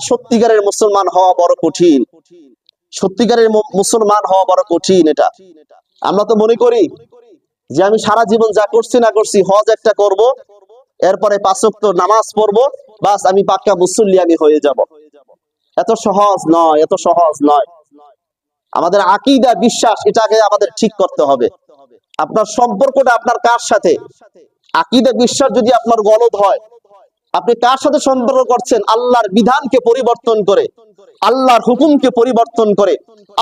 সত্যিকারের মুসলমান হওয়া বড় কঠিন। সত্যিকারের মুসলমান হওয়া বড় কঠিন। এটা আমরা তো মনে করি যে আমি সারা জীবন যা করছি না করছি, হজ একটা করব, এরপরে 5 ওয়াক্ত নামাজ পড়বো, বাস আমি পাক্কা মুসল্লি আমি হয়ে যাব। এত সহজ নয়, এত সহজ নয়। আমাদের আকীদা, বিশ্বাস, এটাকে আমাদের ঠিক করতে হবে। আপনার সম্পর্কটা আপনার কার সাথে? আকীদা বিশ্বাস যদি আপনার গলদ হয়, আপনি কার সাথে সম্পর্ক করছেন? আল্লাহর বিধানকে পরিবর্তন করে, আল্লাহর হুকুমকে পরিবর্তন করে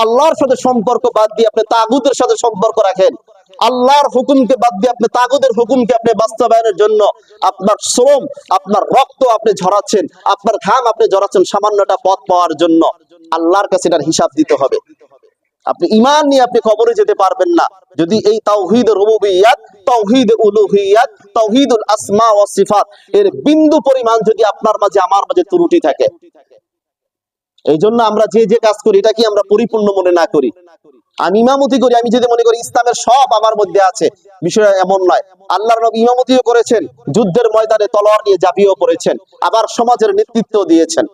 আল্লাহর সাথে সম্পর্ক বাদ দিয়ে আপনি তাগুতের সাথে সম্পর্ক রাখেন। আল্লাহর হুকুমকে বাদ দিয়ে আপনি তাগুতের হুকুমকে আপনি বাস্তবায়নের জন্য আপনার শ্রম, আপনার রক্ত আপনি ঝরাচ্ছেন, আপনার ঘাম আপনি ঝরাচ্ছেন সামান্যটা পথ পাওয়ার জন্য। আল্লাহর কাছে এটার হিসাব দিতে হবে। আপনি ঈমান নিয়ে আপনি কবরে যেতে পারবেন না যদি এই তাওহীদ রুবুবিয়্যাত, তাওহীদ উলুহিয়্যাত, তাওহীদুল আসমা ওয়াস সিফাত এর বিন্দু পরিমাণ যদি আপনার মাঝে আমার মাঝে ত্রুটি থাকে। এই জন্য আমরা যে কাজ করি এটা কি আমরা পরিপূর্ণ মনে না করি। আমি ইমামতি করি, আমি যদি মনে করি ইসলামের সব আমার মধ্যে আছে, বিষয় এমন নয়। আল্লাহর নবী ইমামতিও করেছেন, যুদ্ধের ময়দানে তলোয়ার নিয়ে ঝাঁপিয়েও পড়েছেন, আবার সমাজের নেতৃত্ব দিয়েছেন।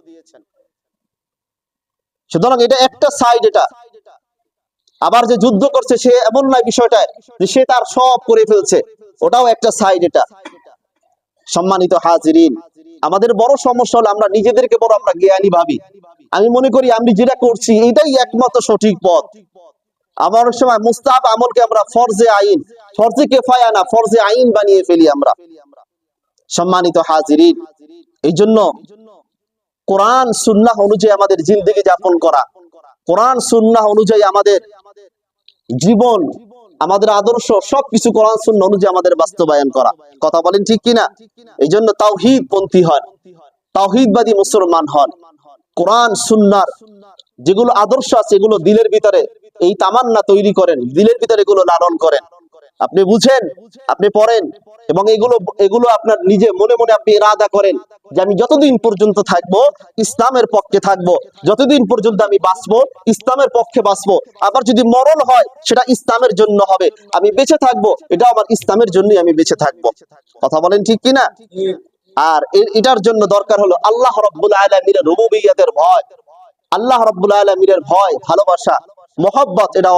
সুতরাং এটা একটা সাইড। এটা আবার যে যুদ্ধ করছে সে এমন নয় বিষয়টা যে সে তার সব করে ফেলছে, ওটাও একটা সাইড। এটা সম্মানিত হাজিরিন, আমাদের বড় সমস্যা হলো আমরা নিজেদেরকে বড় আমরা জ্ঞানী ভাবি। আমি মনে করি আমি যেটা করছি এটাই একমাত্র সঠিক পথ। আবার সময় মুস্তাহাব আমলকে আমরা ফরজে আইন, ফরজে কিফায়া না ফরজে আইন বানিয়ে ফেলি আমরা। সম্মানিত হাজিরিন, এই জন্য কোরআন সুন্নাহ অনুযায়ী আমাদের জিন্দেগি যাপন করা, কোরআন সুন্নাহ অনুযায়ী আমাদের জীবন, আমাদের আদর্শ সবকিছু কোরআন সুন্নাহ অনুযায়ী আমাদের বাস্তবায়ন করা। কথা বলেন ঠিক কিনা? এই জন্য তাওহীদ পন্থী হন, তাওহীদবাদী মুসলমান হন। কোরআন সুন্নাহর যেগুলো আদর্শ আছে এগুলো দিলের ভিতরে এই তামান্না তৈরি করেন, দিলের ভিতরে এগুলো লালন করেন। আপনি বুঝেন, আপনি পড়েন এবং এগুলো আপনার নিজে মনে মনে আপনি ইরাদা করেন যে আমি যতদিন পর্যন্ত থাকবো ইসলামের পক্ষে থাকবো, যতদিন পর্যন্ত আমি বাঁচবো ইসলামের পক্ষে বাঁচবো। আবার যদি মরণ হয় সেটা ইসলামের জন্য হবে। আমি বেঁচে থাকবো এটা আমার ইসলামের জন্যই আমি বেঁচে থাকবো। কথা বলেন ঠিক কিনা? আর এটার জন্য দরকার হলো আল্লাহ রাব্বুল আলামিনের রুবুবিয়্যাতের ভয়, আল্লাহ রাব্বুল আলামিনের ভয়, ভালোবাসা, মহব্বত। এটা